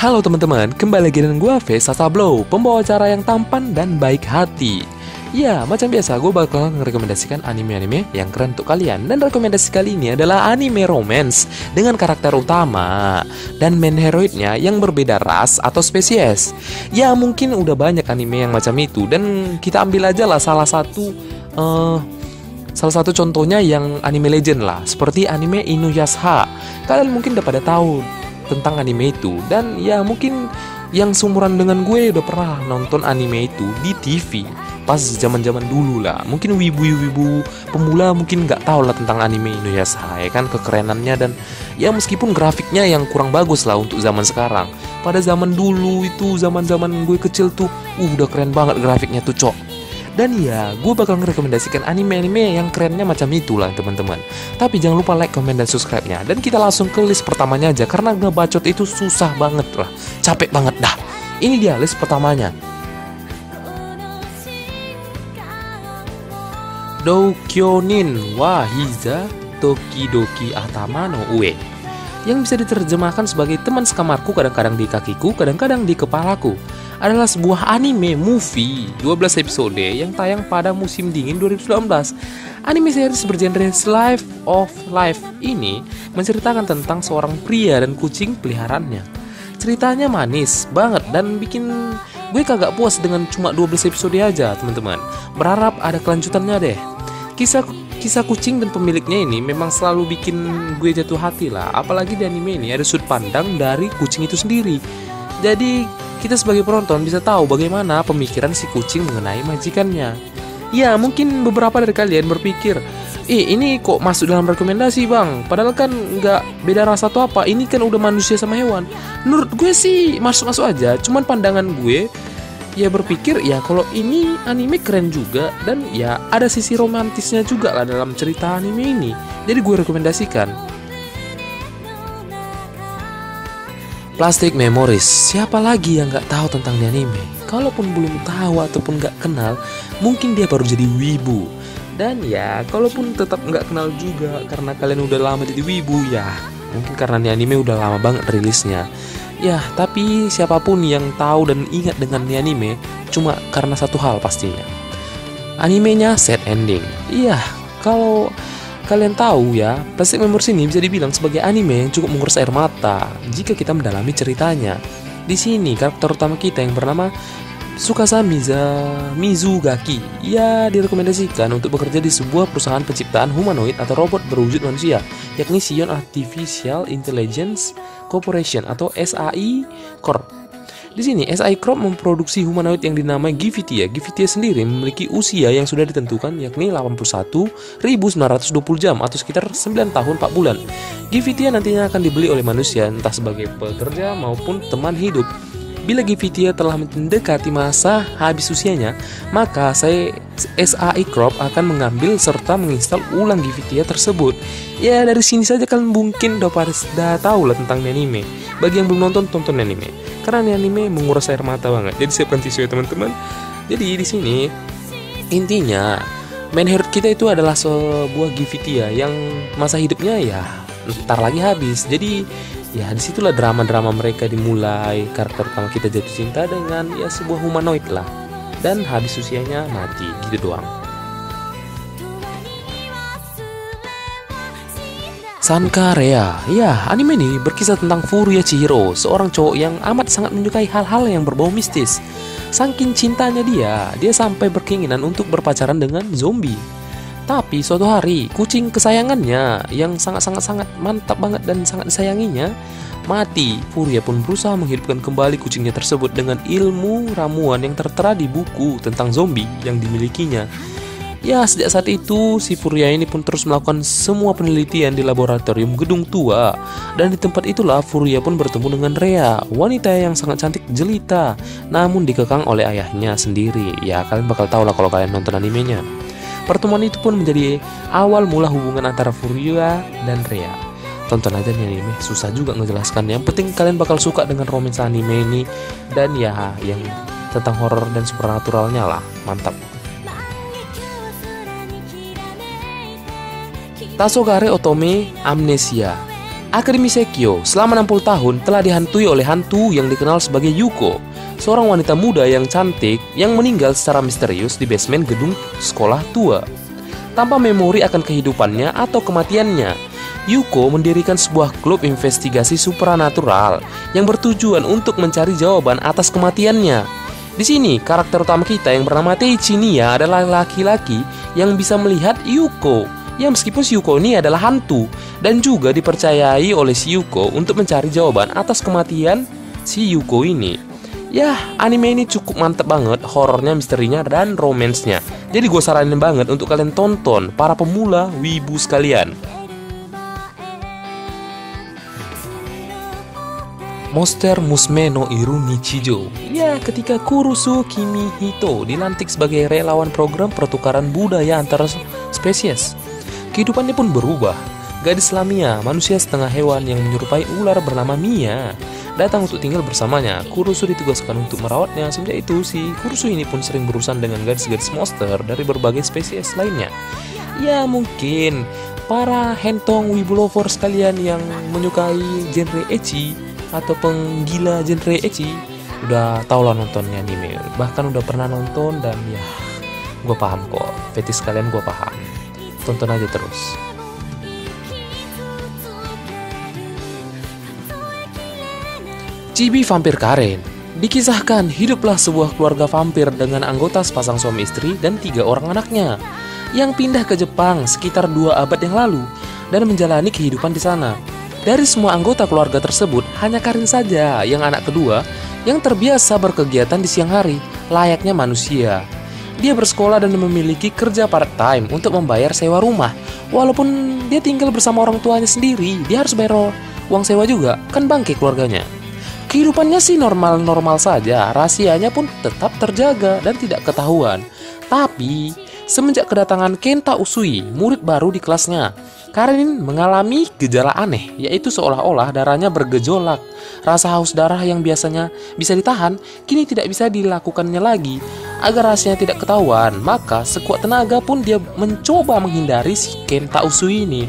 Halo teman-teman, kembali lagi dengan gue Vesa Blow, pembawa acara yang tampan dan baik hati. Ya, macam biasa gue bakal merekomendasikan anime-anime yang keren untuk kalian. Dan rekomendasi kali ini adalah anime romance dengan karakter utama dan main heroinnya yang berbeda ras atau spesies. Ya, mungkin udah banyak anime yang macam itu. Dan kita ambil aja lah salah satu contohnya yang anime legend lah, seperti anime Inuyasha. Kalian mungkin udah pada tahu tentang anime itu, dan ya mungkin yang seumuran dengan gue udah pernah nonton anime itu di TV pas zaman-zaman dulu lah. Mungkin wibu-wibu pemula mungkin nggak tahu lah tentang anime Inuyasha, ya kan, kekerenannya, dan ya meskipun grafiknya yang kurang bagus lah untuk zaman sekarang. Pada zaman dulu itu, zaman-zaman gue kecil tuh udah keren banget grafiknya tuh, cok. Dan ya, gue bakal ngerekomendasikan anime-anime yang kerennya macam itulah teman-teman. Tapi jangan lupa like, comment, dan subscribe-nya. Dan kita langsung ke list pertamanya aja, karena ngebacot itu susah banget lah. Capek banget dah. Ini dia list pertamanya. Doukyonin wa Hiza Tokidoki Atama no Ue, yang bisa diterjemahkan sebagai teman sekamarku kadang-kadang di kakiku, kadang-kadang di kepalaku, adalah sebuah anime movie 12 episode yang tayang pada musim dingin 2019. Anime series bergenre slice of life ini menceritakan tentang seorang pria dan kucing peliharaannya. Ceritanya manis banget dan bikin gue kagak puas dengan cuma 12 episode aja, teman-teman. Berharap ada kelanjutannya deh. Kisah kucing dan pemiliknya ini memang selalu bikin gue jatuh hati lah. Apalagi di anime ini ada sudut pandang dari kucing itu sendiri. Jadi kita sebagai penonton bisa tahu bagaimana pemikiran si kucing mengenai majikannya. Ya, mungkin beberapa dari kalian berpikir, ini kok masuk dalam rekomendasi bang? Padahal kan nggak beda rasa atau apa. Ini kan udah manusia sama hewan. Menurut gue sih masuk-masuk aja. Cuman pandangan gue ya berpikir ya kalau ini anime keren juga, dan ya ada sisi romantisnya juga lah dalam cerita anime ini. Jadi gue rekomendasikan Plastic Memories. Siapa lagi yang gak tahu tentang di anime? Kalaupun belum tahu ataupun gak kenal, mungkin dia baru jadi wibu. Dan ya, kalaupun tetap gak kenal juga karena kalian udah lama jadi wibu, ya mungkin karena di anime udah lama banget rilisnya. Ya, tapi siapapun yang tahu dan ingat dengan di anime cuma karena satu hal pastinya. Animenya sad ending. Iya, kalau kalian tahu ya, Plastic Memories ini bisa dibilang sebagai anime yang cukup menguras air mata jika kita mendalami ceritanya. Di sini karakter utama kita yang bernama Tsukasa Mizugaki, ia direkomendasikan untuk bekerja di sebuah perusahaan penciptaan humanoid atau robot berwujud manusia, yakni Sion Artificial Intelligence Corporation atau SAI Corp. Di sini SAI Corp memproduksi humanoid yang dinamai Givitia. Givitia sendiri memiliki usia yang sudah ditentukan, yakni 81.920 jam atau sekitar 9 tahun 4 bulan. Givitia nantinya akan dibeli oleh manusia entah sebagai pekerja maupun teman hidup. Bila Givitia telah mendekati masa habis usianya, maka SAI Corp akan mengambil serta menginstal ulang Givitia tersebut. Ya, dari sini saja kalian mungkin udah tahu lah tentang anime. Bagi yang belum nonton, tonton anime. Karena anime menguras air mata banget. Jadi siapkan tisu ya teman-teman. Jadi di sini intinya main hero kita itu adalah sebuah Givitia yang masa hidupnya ya ntar lagi habis. Jadi ya disitulah drama-drama mereka dimulai. Karakter utama kita jatuh cinta dengan ya sebuah humanoid lah, dan habis usianya mati gitu doang. Sankarea. Ya, anime ini berkisah tentang Furuya Chihiro, seorang cowok yang amat sangat menyukai hal-hal yang berbau mistis. Saking cintanya dia sampai berkeinginan untuk berpacaran dengan zombie. Tapi suatu hari, kucing kesayangannya yang sangat mantap banget dan sangat disayanginya mati. Furuya pun berusaha menghidupkan kembali kucingnya tersebut dengan ilmu ramuan yang tertera di buku tentang zombie yang dimilikinya. Ya, sejak saat itu si Furuya ini pun terus melakukan semua penelitian di laboratorium gedung tua. Dan di tempat itulah Furuya pun bertemu dengan Rea, wanita yang sangat cantik jelita, namun dikekang oleh ayahnya sendiri. Ya, kalian bakal tahu lah kalau kalian nonton animenya. Pertemuan itu pun menjadi awal mula hubungan antara Furuya dan Rea. Tonton aja nih anime, susah juga ngejelaskan. Yang penting kalian bakal suka dengan romansa anime ini. Dan ya, yang tentang horor dan supernaturalnya lah, mantap. Tasogare Otome Amnesia. Akademi Sekio selama 60 tahun telah dihantui oleh hantu yang dikenal sebagai Yuko, seorang wanita muda yang cantik yang meninggal secara misterius di basement gedung sekolah tua. Tanpa memori akan kehidupannya atau kematiannya, Yuko mendirikan sebuah klub investigasi supranatural yang bertujuan untuk mencari jawaban atas kematiannya. Di sini, karakter utama kita yang bernama Teichi Nia adalah laki-laki yang bisa melihat Yuko. Ya, meskipun si Yuko ini adalah hantu dan juga dipercayai oleh si Yuko untuk mencari jawaban atas kematian si Yuko ini. Ya, anime ini cukup mantep banget, horornya, misterinya, dan romansnya. Jadi gue saranin banget untuk kalian tonton, para pemula wibu sekalian. Monster Musume no Iru Nichijou. Ya, ketika Kurusu Kimihito dilantik sebagai relawan program pertukaran budaya antara spesies, kehidupannya pun berubah. Gadis Lamia, manusia setengah hewan yang menyerupai ular bernama Mia, datang untuk tinggal bersamanya. Kurusu ditugaskan untuk merawatnya. Semenjak itu, si Kurusu ini pun sering berurusan dengan gadis-gadis monster dari berbagai spesies lainnya. Ya, mungkin para hentong wibu lover sekalian yang menyukai genre ecchi atau penggila genre ecchi udah tau lah nontonnya anime, bahkan udah pernah nonton, dan ya gue paham kok, fetis kalian gue paham. Tonton aja terus. Chibi Vampir Karen. Dikisahkan hiduplah sebuah keluarga vampir dengan anggota sepasang suami istri dan 3 orang anaknya yang pindah ke Jepang sekitar 2 abad yang lalu dan menjalani kehidupan di sana. Dari semua anggota keluarga tersebut, hanya Karin saja yang anak kedua yang terbiasa berkegiatan di siang hari, layaknya manusia. Dia bersekolah dan memiliki kerja part-time untuk membayar sewa rumah. Walaupun dia tinggal bersama orang tuanya sendiri, dia harus bayar uang sewa juga, kan bangke keluarganya. Kehidupannya sih normal-normal saja, rahasianya pun tetap terjaga dan tidak ketahuan. Tapi, semenjak kedatangan Kenta Usui, murid baru di kelasnya, Karin mengalami gejala aneh, yaitu seolah-olah darahnya bergejolak. Rasa haus darah yang biasanya bisa ditahan, kini tidak bisa dilakukannya lagi. Agar rahasianya tidak ketahuan, maka sekuat tenaga pun dia mencoba menghindari si Kenta Usui ini.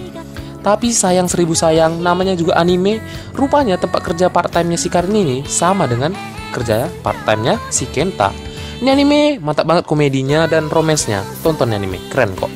Tapi sayang seribu sayang, namanya juga anime, rupanya tempat kerja part-time-nya si Karin ini sama dengan kerja part-time-nya si Kenta. Ini anime mantap banget komedinya dan romansnya. Tonton anime, keren kok.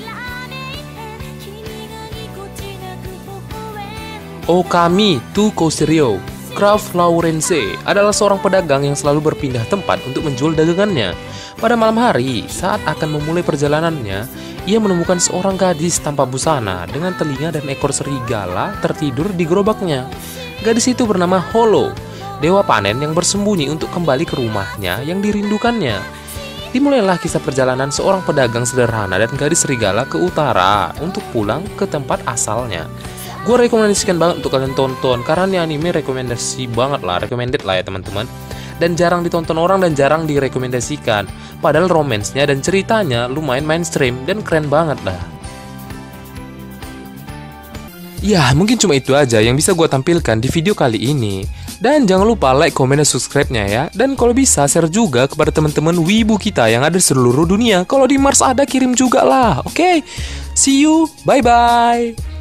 Okami to Kouseiryo. Graf Lawrence adalah seorang pedagang yang selalu berpindah tempat untuk menjual dagangannya. Pada malam hari, saat akan memulai perjalanannya, ia menemukan seorang gadis tanpa busana dengan telinga dan ekor serigala tertidur di gerobaknya. Gadis itu bernama Holo, dewa panen yang bersembunyi untuk kembali ke rumahnya yang dirindukannya. Dimulailah kisah perjalanan seorang pedagang sederhana dan gadis serigala ke utara untuk pulang ke tempat asalnya. Gue rekomendasikan banget untuk kalian tonton, karena ini anime rekomendasi banget lah, recommended lah ya teman-teman. Dan jarang ditonton orang dan jarang direkomendasikan. Padahal romansnya dan ceritanya lumayan mainstream dan keren banget lah. Ya, mungkin cuma itu aja yang bisa gue tampilkan di video kali ini. Dan jangan lupa like, komen, dan subscribe-nya ya. Dan kalau bisa share juga kepada teman-teman wibu kita yang ada di seluruh dunia. Kalau di Mars ada, kirim juga lah, oke? See you, bye-bye.